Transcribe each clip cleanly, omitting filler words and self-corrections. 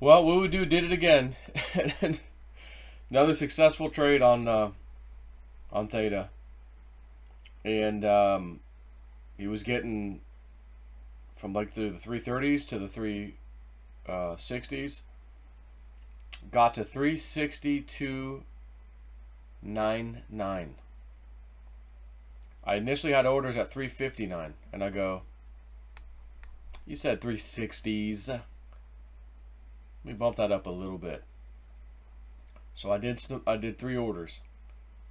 Well, what we do did it again. Another successful trade on Theta, and he was getting from like the 330s to the 360s. Got to 362.99. I initially had orders at 359, and I go, you said 360s. Let me bump that up a little bit. So I did 3 orders.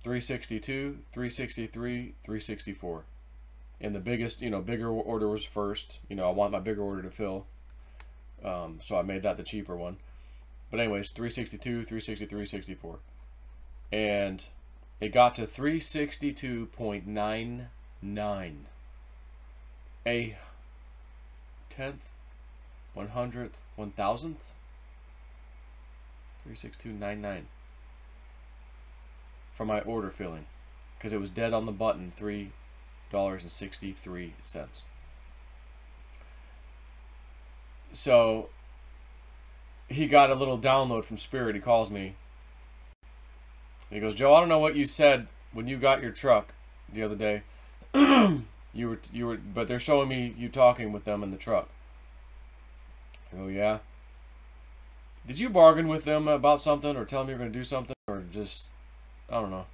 362, 363, 364. And the biggest, bigger order was first. I want my bigger order to fill. So I made that the cheaper one. But anyways, 362, 363, 64. And it got to 362.99. A tenth, 100th, 1000th. 362.99 for my order filling, because it was dead on the button, $3.63. So he got a little download from Spirit. He calls me. He goes, Joe, I don't know what you said when you got your truck the other day. you were, but they're showing me you talking with them in the truck. I go, yeah. Did you bargain with them about something, or tell them you're going to do something, or just, I don't know.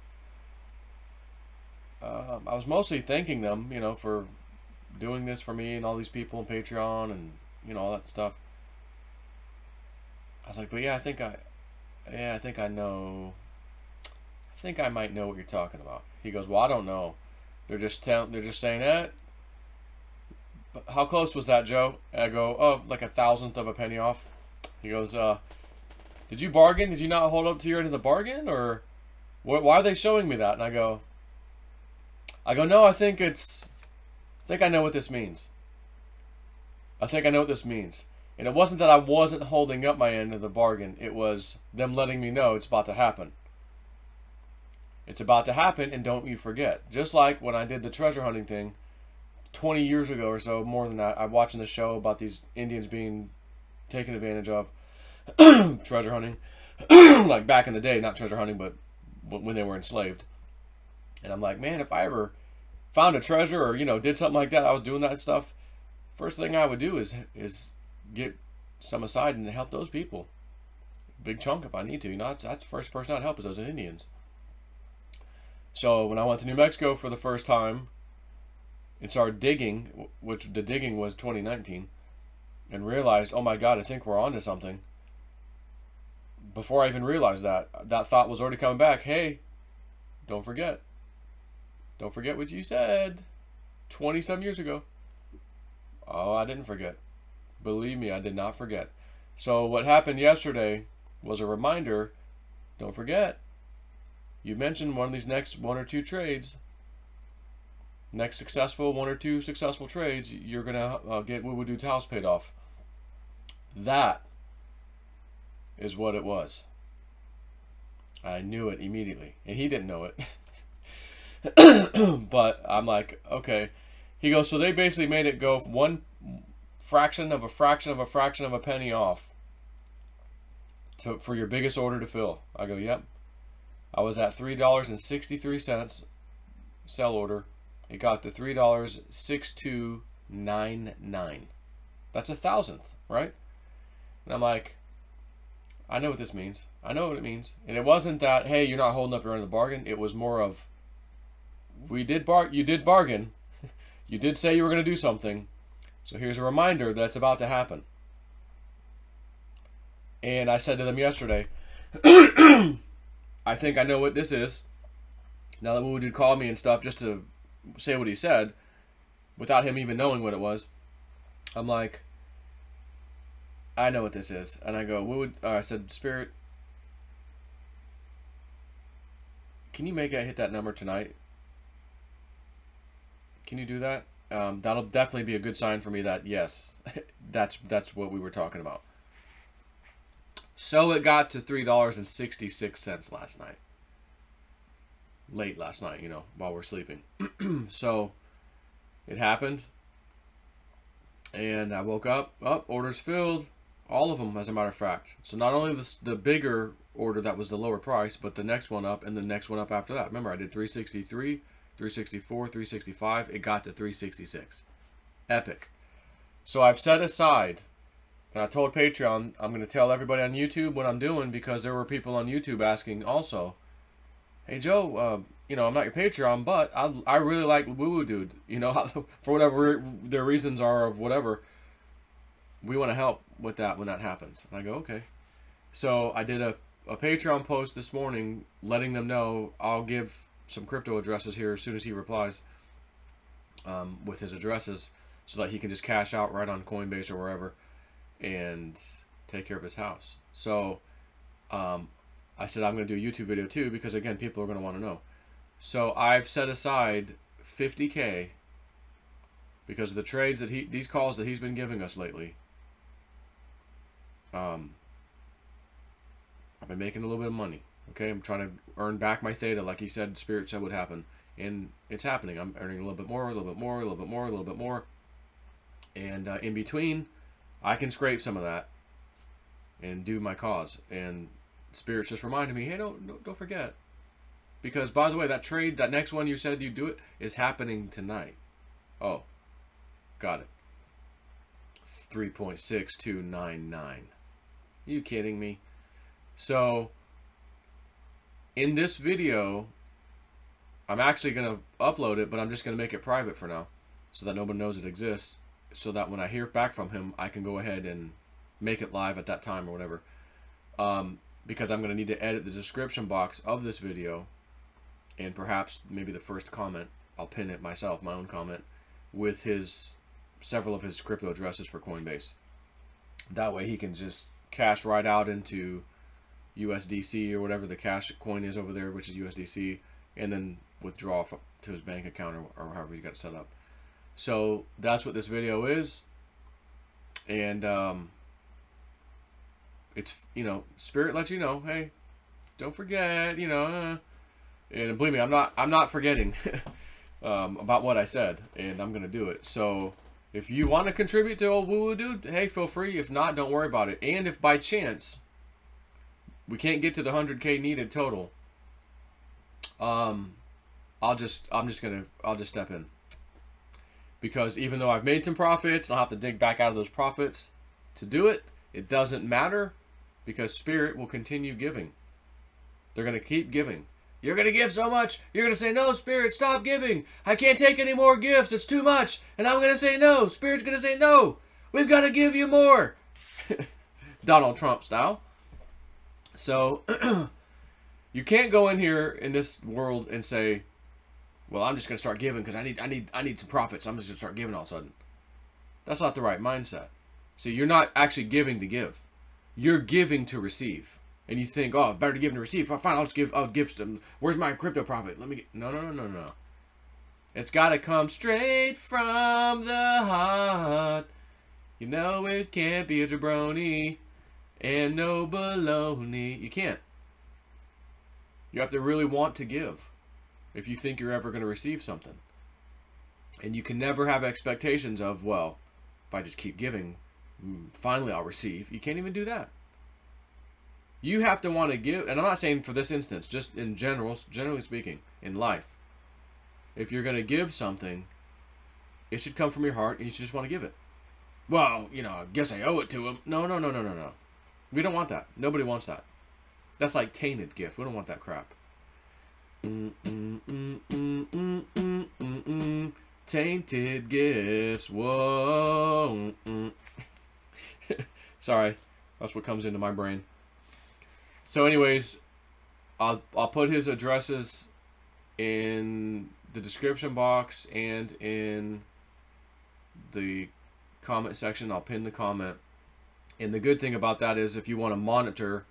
I was mostly thanking them, for doing this for me and all these people on Patreon and, all that stuff. I was like, but yeah, I think I know. I think I might know what you're talking about. He goes, well, I don't know. They're just saying that. But how close was that, Joe? And I go, oh, like 1/1000th of a penny off. He goes, did you bargain? Did you not hold up to your end of the bargain? Or why are they showing me that? And I go, no, I think I know what this means. I think I know what this means. And it wasn't that I wasn't holding up my end of the bargain. It was them letting me know it's about to happen. It's about to happen, and don't you forget. Just like when I did the treasure hunting thing 20 years ago or so, more than that, I'm watching the show about these Indians being taken advantage of. Treasure hunting. Like back in the day, not treasure hunting, but when they were enslaved. And I'm like, man, if I ever found a treasure or, did something like that, I was doing that stuff, first thing I would do is get some aside and help those people. Big chunk if I need to. That's the first person I'd help is those Indians. So when I went to New Mexico for the first time and started digging, which the digging was 2019, and realized, oh my God, I think we're onto something. Before I even realized that thought was already coming back. Hey, don't forget. Don't forget what you said 20-some years ago. Oh, I didn't forget. Believe me, I did not forget. So what happened yesterday was a reminder. Don't forget. You mentioned one of these next 1 or 2 trades. Next successful 1 or 2 successful trades, you're going to get Woo-Woo-Doo's house paid off. That is what it was. I knew it immediately. And he didn't know it. But I'm like, okay. He goes, so they basically made it go 1 fraction of a fraction of a fraction of a penny off for your biggest order to fill. I go, yep. I was at $3.63 sell order. It got to $3.6299. That's 1/1000th, right? And I'm like, I know what this means. I know what it means. And it wasn't that, hey, you're not holding up your end of the bargain. It was more of, you did bargain. You did say you were going to do something. So here's a reminder that it's about to happen. And I said to them yesterday, I think I know what this is. Now that Woo-Woo called me and stuff just to say what he said, without him even knowing what it was, I'm like, I know what this is. And I go, I said, Spirit, can you make it hit that number tonight? Can you do that? That'll definitely be a good sign for me that, yes, that's what we were talking about. So it got to $3.66 last night. Late last night, while we're sleeping. So it happened. And I woke up. Oh, orders filled. All of them, as a matter of fact. So not only the bigger order that was the lower price, but the next one up and the next one up after that. Remember, I did 363, 364, 365. It got to 366. Epic. So I've set aside, and I told Patreon, I'm going to tell everybody on YouTube what I'm doing, because there were people on YouTube asking also, hey Joe, you know, I'm not your Patreon, but I really like Woo Woo Dude. You know, for whatever their reasons are of whatever, we want to help with that when that happens. And I go, okay. So I did a Patreon post this morning letting them know I'll give some crypto addresses here as soon as he replies with his addresses, so that he can just cash out right on Coinbase or wherever and take care of his house. So I said I'm going to do a YouTube video too, because again, people are going to want to know. So I've set aside 50K because of the trades that these calls that he's been giving us lately. I've been making a little bit of money. Okay, I'm trying to earn back my theta, like he said, Spirit said would happen, and it's happening. I'm earning a little bit more, a little bit more, a little bit more, a little bit more, and in between, I can scrape some of that and do my cause. And Spirit's just reminded me, hey, don't forget, because by the way, that trade, that next one you said you'd do it, is happening tonight. Oh, got it. 3.6299. You kidding me? So in this video, I'm actually going to upload it, but I'm just going to make it private for now so that nobody knows it exists, so that when I hear back from him, I can go ahead and make it live at that time or whatever. Because I'm going to need to edit the description box of this video, and perhaps maybe the first comment, I'll pin it myself, my own comment, with several of his crypto addresses for Coinbase. That way he can just cash right out into USDC or whatever the cash coin is over there, which is USDC, and then withdraw to his bank account or however he's got it set up. So that's what this video is. And it's, you know, Spirit lets you know, hey, don't forget, you know, and believe me, I'm not forgetting about what I said, and I'm gonna do it. So if you want to contribute to old Woo Woo Dude, hey, feel free. If not, don't worry about it. And if by chance we can't get to the 100K needed total, I'll just step in, because even though I've made some profits, I'll have to dig back out of those profits to do it. It doesn't matter, because Spirit will continue giving. They're going to keep giving. You're going to give so much. You're going to say, no, Spirit, stop giving. I can't take any more gifts. It's too much. And I'm going to say no. Spirit's going to say no. We've got to give you more. Donald Trump style. So you can't go in here in this world and say, well, I'm just going to start giving because I need some profits. I'm just going to start giving all of a sudden. That's not the right mindset. See, you're not actually giving to give. You're giving to receive. And you think, oh, better to give than to receive. Fine, I'll give some. Where's my crypto profit? Let me get. No. It's got to come straight from the heart. You know it can't be a jabroni and no baloney. You can't. You have to really want to give if you think you're ever going to receive something. And you can never have expectations of, well, if I just keep giving, finally I'll receive. You can't even do that. You have to want to give, and I'm not saying for this instance, just in general, generally speaking, in life. If you're going to give something, it should come from your heart, and you should just want to give it. Well, you know, I guess I owe it to him. No. We don't want that. Nobody wants that. That's like tainted gift. We don't want that crap. Tainted gifts. Whoa. Sorry. That's what comes into my brain. So anyways, I'll put his addresses in the description box and in the comment section. I'll pin the comment. And the good thing about that is if you want to monitor,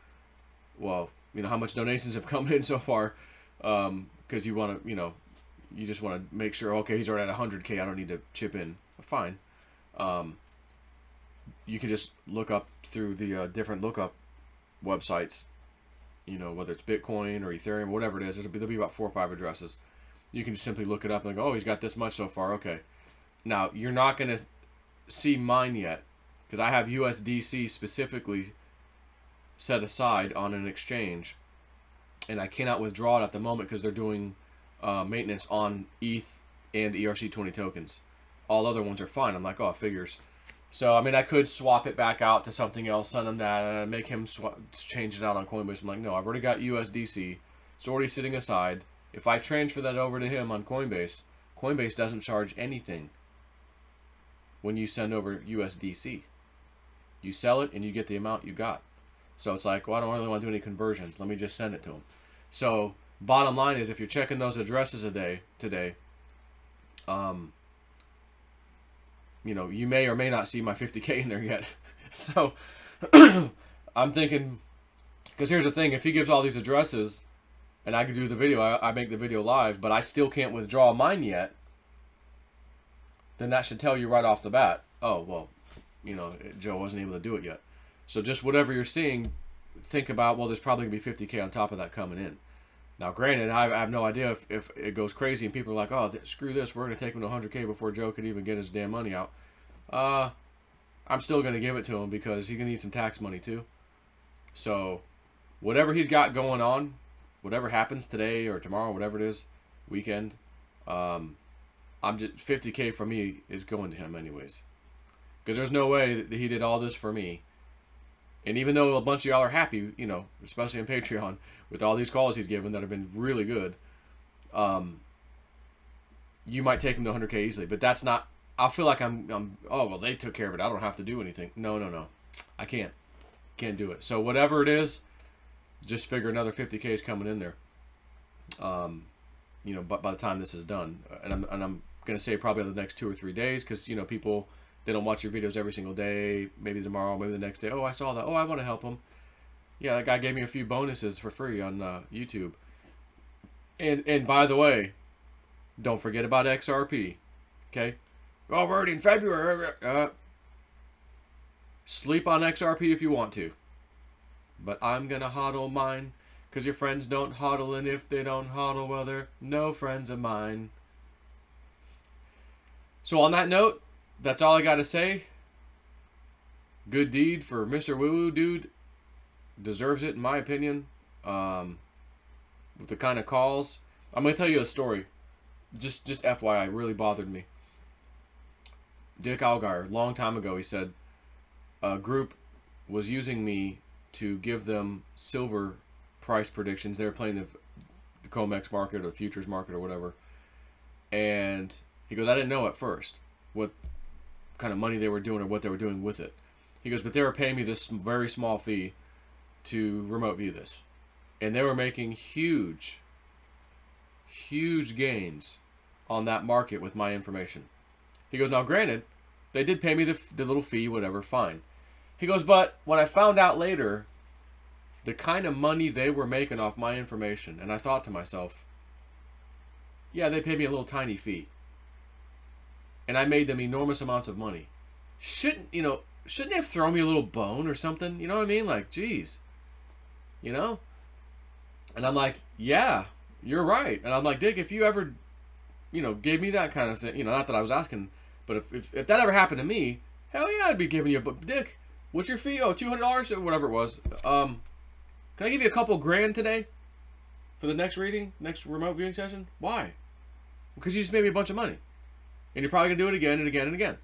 well, you know, how much donations have come in so far, because you want to, you know, you just want to make sure, okay, he's already at 100K, I don't need to chip in. Fine. You can just look up through the different lookup websites, you know, whether it's Bitcoin or Ethereum, whatever it is, there'll be about 4 or 5 addresses. You can just simply look it up and go, oh, he's got this much so far, okay. Now, you're not going to see mine yet, because I have USDC specifically set aside on an exchange, and I cannot withdraw it at the moment because they're doing maintenance on ETH and ERC20 tokens. All other ones are fine. I'm like, oh, figures. So, I mean, I could swap it back out to something else, send him that, and make him change it out on Coinbase. I'm like, no, I've already got USDC. It's already sitting aside. If I transfer that over to him on Coinbase, Coinbase doesn't charge anything when you send over USDC. You sell it, and you get the amount you got. So it's like, well, I don't really want to do any conversions. Let me just send it to him. So, bottom line is, if you're checking those addresses today, you know, you may or may not see my 50K in there yet. So, I'm thinking, because here's the thing, if he gives all these addresses, and I can do the video, I make the video live, but I still can't withdraw mine yet, then that should tell you right off the bat, oh, well, you know, Joe wasn't able to do it yet. So just whatever you're seeing, think about, well, there's probably going to be 50K on top of that coming in. Now, granted, I have no idea if it goes crazy and people are like, oh, screw this, we're going to take him to 100K before Joe could even get his damn money out. I'm still going to give it to him because he's going to need some tax money too. So whatever he's got going on, whatever happens today or tomorrow, whatever it is, weekend, I'm just 50K for me is going to him anyways. Because there's no way that he did all this for me. And even though a bunch of y'all are happy, you know, especially on Patreon, with all these calls he's given that have been really good, you might take him to 100K easily. But that's not, I feel like I'm, oh, well, they took care of it. I don't have to do anything. No. I can't do it. So whatever it is, just figure another 50K is coming in there. You know, but by the time this is done, and I'm going to say probably in the next 2 or 3 days, because, you know, people, they don't watch your videos every single day. Maybe tomorrow, maybe the next day. Oh, I saw that. Oh, I want to help them. Yeah, that guy gave me a few bonuses for free on YouTube. And by the way, don't forget about XRP. Okay? Oh, we're already in February. Sleep on XRP if you want to. But I'm going to hodl mine. Because your friends don't hodl. And if they don't hodl, well, they're no friends of mine. So on that note, that's all I got to say. Good deed for Mr. Woo Woo Dude. Deserves it, in my opinion. With the kind of calls. I'm going to tell you a story. Just FYI, really bothered me. Dick Algar, long time ago, he said a group was using me to give them silver price predictions. They were playing the COMEX market or the futures market or whatever. And he goes, I didn't know at first what kind of money they were doing or what they were doing with it. He goes, but they were paying me this very small fee to remote view this. And they were making huge gains on that market with my information. He goes, now granted, they did pay me the little fee, whatever, fine. He goes, but when I found out later the kind of money they were making off my information, and I thought to myself, yeah, they paid me a little tiny fee. And I made them enormous amounts of money. Shouldn't they have thrown me a little bone or something? You know what I mean? Like, geez. You know? And I'm like, yeah, you're right. And I'm like, Dick, if you ever, gave me that kind of thing, not that I was asking, but if that ever happened to me, hell yeah, I'd be giving you a, but Dick, what's your fee? Oh, $200 or whatever it was. Can I give you a couple grand today for the next reading, next remote viewing session? Why? Because you just made me a bunch of money. And you're probably going to do it again and again and again.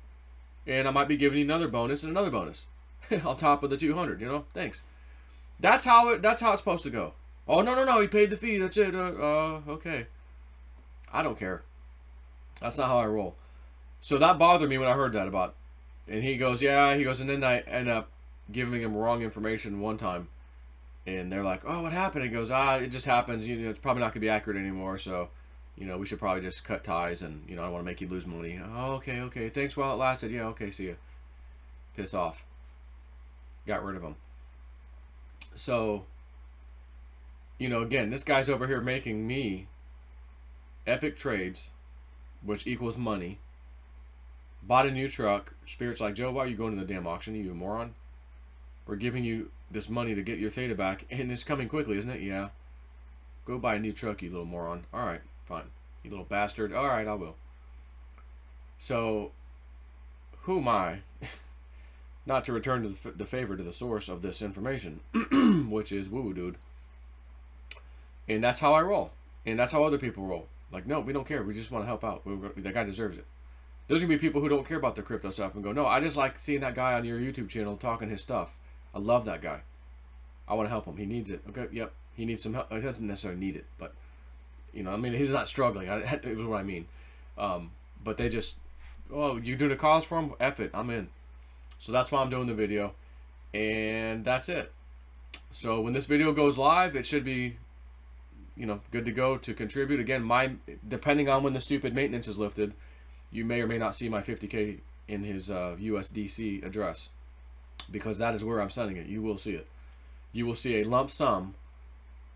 And I might be giving you another bonus and another bonus on top of the 200, Thanks. That's how it's supposed to go. Oh, no, he paid the fee. That's it. Okay. I don't care. That's not how I roll. So that bothered me when I heard that about. And he goes, yeah. He goes, and then I end up giving him wrong information one time. And they're like, oh, what happened? He goes, it just happens. It's probably not going to be accurate anymore. So, we should probably just cut ties. And, I don't want to make you lose money. Oh, okay. Thanks while it lasted. Yeah, okay, see ya. Piss off. Got rid of him. So, again, this guy's over here making me epic trades, which equals money. Bought a new truck. Spirit's like, Joe, why are you going to the damn auction? You moron. We're giving you this money to get your theta back, and it's coming quickly, isn't it? Yeah. Go buy a new truck, you little moron. All right, fine. You little bastard. All right, I will. So, who am I not to return to the favor to the source of this information, which is Woo Woo Dude. And that's how I roll. And that's how other people roll. Like, no, we don't care. We just want to help out. That guy deserves it. There's going to be people who don't care about the crypto stuff and go, no, I just like seeing that guy on your YouTube channel talking his stuff. I love that guy. I want to help him. He needs it. Okay, yep. He needs some help. He doesn't necessarily need it, but, you know, I mean, he's not struggling. It was what I mean. But they just, oh, you doing a cause for him? F it. I'm in. So that's why I'm doing the video. And that's it. So when this video goes live, it should be, you know, good to go to contribute. Again, depending on when the stupid maintenance is lifted, you may or may not see my 50K in his USDC address, because that is where I'm sending it. You will see it. You will see a lump sum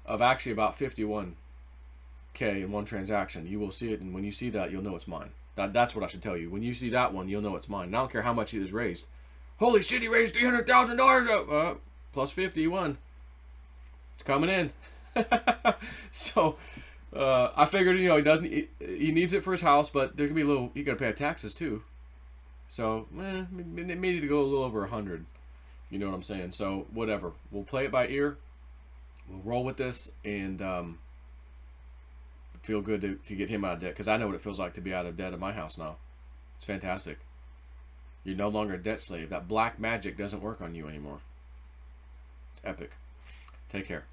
of actually about 51K in one transaction. You will see it, and when you see that, you'll know it's mine. That's what I should tell you. When you see that one, you'll know it's mine. And I don't care how much it is raised. Holy shit, he raised $300,000 plus 51. It's coming in. So I figured, you know, he needs it for his house, but there can be a little, he got to pay taxes too. So it may need to go a little over 100. You know what I'm saying? So whatever, we'll play it by ear. We'll roll with this and feel good to get him out of debt, because I know what it feels like to be out of debt at my house now. It's fantastic. You're no longer a debt slave. That black magic doesn't work on you anymore. It's epic. Take care.